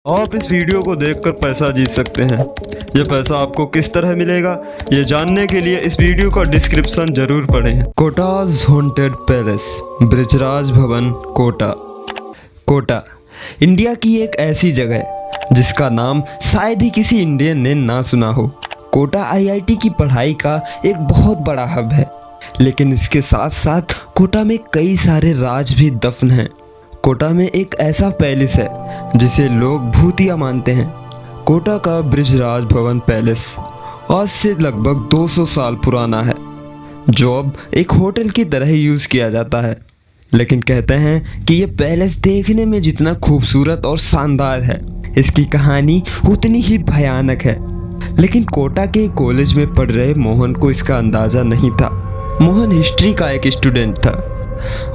आप इस वीडियो को देखकर पैसा जीत सकते हैं। ये पैसा आपको किस तरह मिलेगा, ये जानने के लिए इस वीडियो का डिस्क्रिप्शन जरूर पढ़ें। कोटाज हॉन्टेड पैलेस, ब्रिजराज भवन, कोटा। कोटा इंडिया की एक ऐसी जगह है जिसका नाम शायद ही किसी इंडियन ने ना सुना हो। कोटा आईआईटी की पढ़ाई का एक बहुत बड़ा हब है, लेकिन इसके साथ साथ कोटा में कई सारे राज भी दफन हैं। कोटा में एक ऐसा पैलेस है जिसे लोग भूतिया मानते हैं। कोटा का ब्रिजराज भवन पैलेस आज से लगभग 200 साल पुराना है, जो अब एक होटल की तरह ही यूज़ किया जाता है। लेकिन कहते हैं कि ये पैलेस देखने में जितना खूबसूरत और शानदार है, इसकी कहानी उतनी ही भयानक है। लेकिन कोटा के कॉलेज में पढ़ रहे मोहन को इसका अंदाज़ा नहीं था। मोहन हिस्ट्री का एक स्टूडेंट था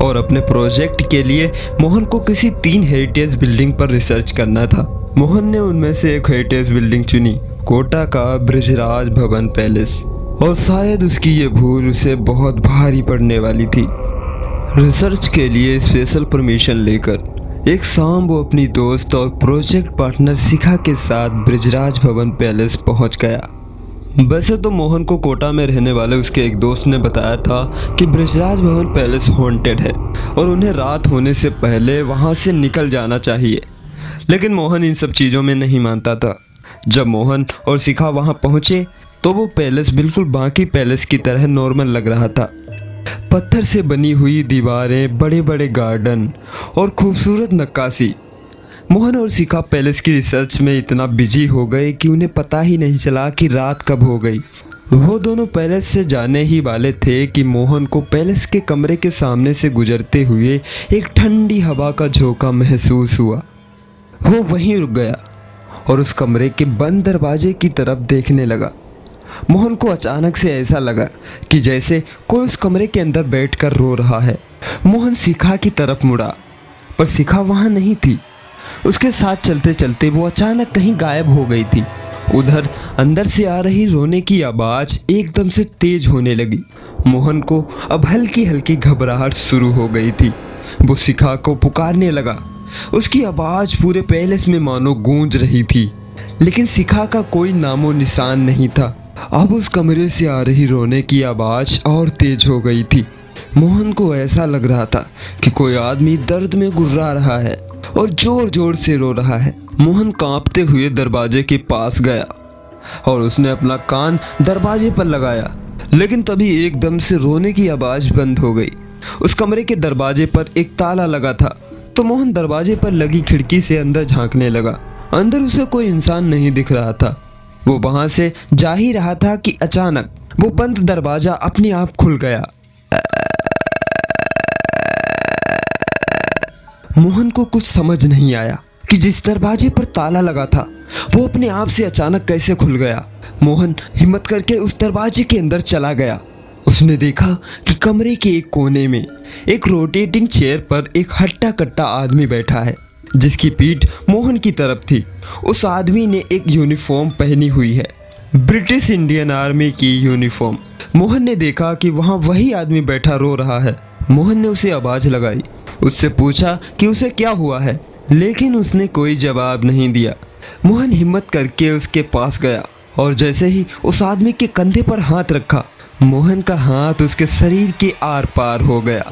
और अपने प्रोजेक्ट के लिए मोहन को किसी 3 हेरिटेज बिल्डिंग पर रिसर्च करना था। मोहन ने उनमें से एक हेरिटेज बिल्डिंग चुनी, कोटा का ब्रिजराज भवन पैलेस, और शायद उसकी ये भूल उसे बहुत भारी पड़ने वाली थी। रिसर्च के लिए स्पेशल परमिशन लेकर एक शाम वो अपनी दोस्त और प्रोजेक्ट पार्टनर शिखा के साथ ब्रिजराज भवन पैलेस पहुंच गया। वैसे तो मोहन को कोटा में रहने वाले उसके एक दोस्त ने बताया था कि ब्रिजराज भवन पैलेस हॉन्टेड है और उन्हें रात होने से पहले वहां से निकल जाना चाहिए। लेकिन मोहन इन सब चीज़ों में नहीं मानता था। जब मोहन और शिखा वहां पहुंचे तो वो पैलेस बिल्कुल बाकी पैलेस की तरह नॉर्मल लग रहा था। पत्थर से बनी हुई दीवारें, बड़े बड़े गार्डन और खूबसूरत नक्काशी। मोहन और शिखा पैलेस की रिसर्च में इतना बिजी हो गए कि उन्हें पता ही नहीं चला कि रात कब हो गई। वो दोनों पैलेस से जाने ही वाले थे कि मोहन को पैलेस के कमरे के सामने से गुजरते हुए एक ठंडी हवा का झोंका महसूस हुआ। वो वहीं रुक गया और उस कमरे के बंद दरवाजे की तरफ देखने लगा। मोहन को अचानक से ऐसा लगा कि जैसे कोई उस कमरे के अंदर बैठकर रो रहा है। मोहन शिखा की तरफ मुड़ा, पर शिखा वहाँ नहीं थी। उसके साथ चलते चलते वो अचानक कहीं गायब हो गई थी। उधर अंदर से आ रही रोने की आवाज़ एकदम से तेज होने लगी। मोहन को अब हल्की हल्की घबराहट शुरू हो गई थी। वो शिखा को पुकारने लगा। उसकी आवाज़ पूरे पैलेस में मानो गूंज रही थी, लेकिन शिखा का कोई नामो निशान नहीं था। अब उस कमरे से आ रही रोने की आवाज़ और तेज हो गई थी। मोहन को ऐसा लग रहा था कि कोई आदमी दर्द में गुर्रा रहा है और जोर जोर से रो रहा है। मोहन कांपते हुए दरवाजे के पास गया और उसने अपना कान दरवाजे पर लगाया, लेकिन तभी एकदम से रोने की आवाज़ बंद हो गई। उस कमरे के दरवाजे पर एक ताला लगा था, तो मोहन दरवाजे पर लगी खिड़की से अंदर झांकने लगा। अंदर उसे कोई इंसान नहीं दिख रहा था। वो वहां से जा ही रहा था कि अचानक वो बंद दरवाजा अपने आप खुल गया। मोहन को कुछ समझ नहीं आया कि जिस दरवाजे पर ताला लगा था वो अपने आप से अचानक कैसे खुल गया। मोहन हिम्मत करके उस दरवाजे के अंदर चला गया। उसने देखा कि कमरे के एक कोने में एक रोटेटिंग चेयर पर एक हट्टा कट्टा आदमी बैठा है, जिसकी पीठ मोहन की तरफ थी। उस आदमी ने एक यूनिफॉर्म पहनी हुई है, ब्रिटिश इंडियन आर्मी की यूनिफॉर्म। मोहन ने देखा कि वहाँ वही आदमी बैठा रो रहा है। मोहन ने उसे आवाज़ लगाई, उससे पूछा कि उसे क्या हुआ है, लेकिन उसने कोई जवाब नहीं दिया। मोहन हिम्मत करके उसके पास गया और जैसे ही उस आदमी के कंधे पर हाथ रखा, मोहन का हाथ उसके शरीर के आर पार हो गया।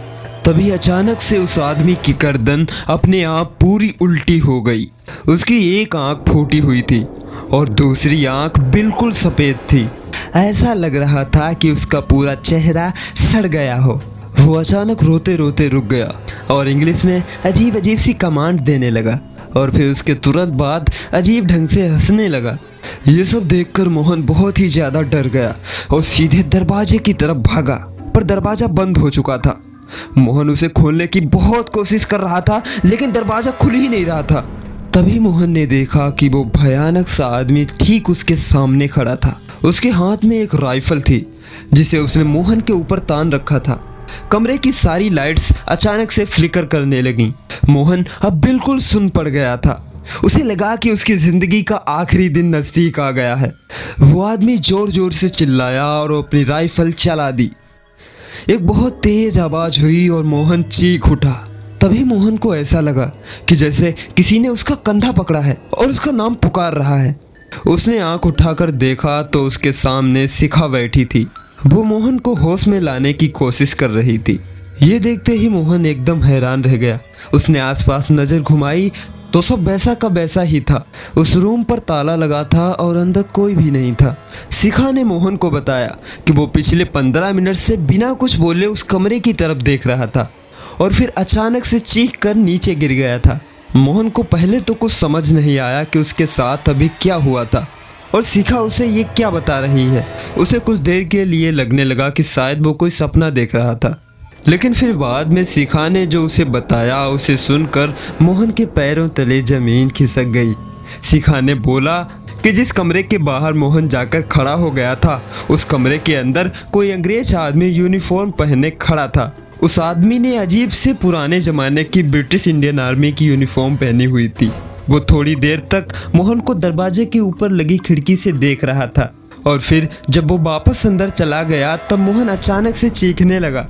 तभी अचानक से उस आदमी की गर्दन अपने आप पूरी उल्टी हो गई। उसकी एक आंख फूटी हुई थी और दूसरी आंख बिल्कुल सफ़ेद थी। ऐसा लग रहा था कि उसका पूरा चेहरा सड़ गया हो। वो अचानक रोते रोते रुक गया और इंग्लिश में अजीब अजीब सी कमांड देने लगा और फिर उसके तुरंत बाद अजीब ढंग से हंसने लगा। ये सब देखकर मोहन बहुत ही ज़्यादा डर गया और सीधे दरवाजे की तरफ भागा, पर दरवाज़ा बंद हो चुका था। मोहन उसे खोलने की बहुत कोशिश कर रहा था, लेकिन दरवाज़ा खुल ही नहीं रहा था। तभी मोहन ने देखा कि वो भयानक सा आदमी ठीक उसके सामने खड़ा था। उसके हाथ में एक राइफल थी, जिसे उसने मोहन के ऊपर तान रखा था। कमरे की सारी लाइट्स अचानक से फ्लिकर करने लगीं। मोहन अब बिल्कुल सुन पड़ गया था। उसे लगा कि उसकी ज़िंदगी का आखिरी दिन नज़दीक आ गया है। वो आदमी ज़ोर ज़ोर से चिल्लाया और अपनी राइफल चला दी। एक बहुत तेज़ आवाज़ हुई और मोहन चीख उठा। तभी मोहन को ऐसा लगा कि जैसे किसी ने उसका कंधा पकड़ा है और उसका नाम पुकार रहा है। उसने आंख उठाकर देखा तो उसके सामने शिखा बैठी थी। वो मोहन को होश में लाने की कोशिश कर रही थी। ये देखते ही मोहन एकदम हैरान रह गया। उसने आसपास नजर घुमाई तो सब वैसा का वैसा ही था। उस रूम पर ताला लगा था और अंदर कोई भी नहीं था। शिखा ने मोहन को बताया कि वो पिछले 15 मिनट से बिना कुछ बोले उस कमरे की तरफ देख रहा था और फिर अचानक से चीख कर नीचे गिर गया था। मोहन को पहले तो कुछ समझ नहीं आया कि उसके साथ अभी क्या हुआ था और शिखा उसे ये क्या बता रही है। उसे कुछ देर के लिए लगने लगा कि शायद वो कोई सपना देख रहा था, लेकिन फिर बाद में शिखा ने जो उसे बताया उसे सुनकर मोहन के पैरों तले जमीन खिसक गई। शिखा ने बोला कि जिस कमरे के बाहर मोहन जाकर खड़ा हो गया था उस कमरे के अंदर कोई अंग्रेज आदमी यूनिफॉर्म पहने खड़ा था। उस आदमी ने अजीब से पुराने ज़माने की ब्रिटिश इंडियन आर्मी की यूनिफॉर्म पहनी हुई थी। वो थोड़ी देर तक मोहन को दरवाजे के ऊपर लगी खिड़की से देख रहा था और फिर जब वो वापस अंदर चला गया तब मोहन अचानक से चीखने लगा।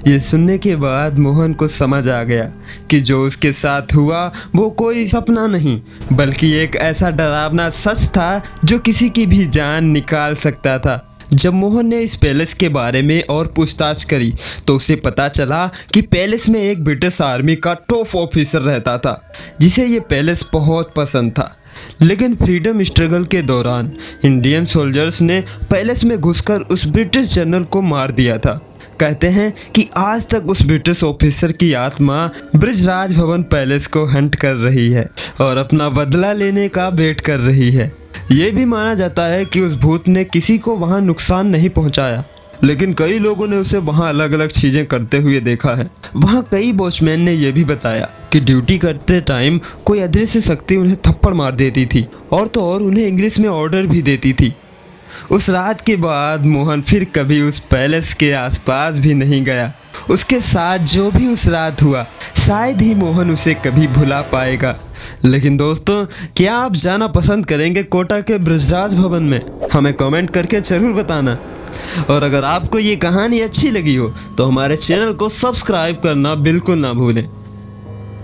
ये सुनने के बाद मोहन को समझ आ गया कि जो उसके साथ हुआ वो कोई सपना नहीं बल्कि एक ऐसा डरावना सच था जो किसी की भी जान निकाल सकता था। जब मोहन ने इस पैलेस के बारे में और पूछताछ करी तो उसे पता चला कि पैलेस में एक ब्रिटिश आर्मी का टॉप ऑफिसर रहता था जिसे ये पैलेस बहुत पसंद था। लेकिन फ्रीडम स्ट्रगल के दौरान इंडियन सोल्जर्स ने पैलेस में घुसकर उस ब्रिटिश जनरल को मार दिया था। कहते हैं कि आज तक उस ब्रिटिश ऑफिसर की आत्मा ब्रिजराज भवन पैलेस को हंट कर रही है और अपना बदला लेने का वेट कर रही है। ये भी माना जाता है कि उस भूत ने किसी को वहां नुकसान नहीं पहुंचाया, लेकिन कई लोगों ने उसे वहां अलग अलग चीजें करते हुए देखा है। वहां कई वॉचमैन ने यह भी बताया कि ड्यूटी करते टाइम कोई अदृश्य शक्ति उन्हें थप्पड़ मार देती थी और तो और उन्हें इंग्लिश में ऑर्डर भी देती थी। उस रात के बाद मोहन फिर कभी उस पैलेस के आसपास भी नहीं गया। उसके साथ जो भी उस रात हुआ शायद ही मोहन उसे कभी भुला पाएगा। लेकिन दोस्तों, क्या आप जाना पसंद करेंगे कोटा के ब्रिजराज भवन में? हमें कमेंट करके ज़रूर बताना। और अगर आपको ये कहानी अच्छी लगी हो तो हमारे चैनल को सब्सक्राइब करना बिल्कुल ना भूलें।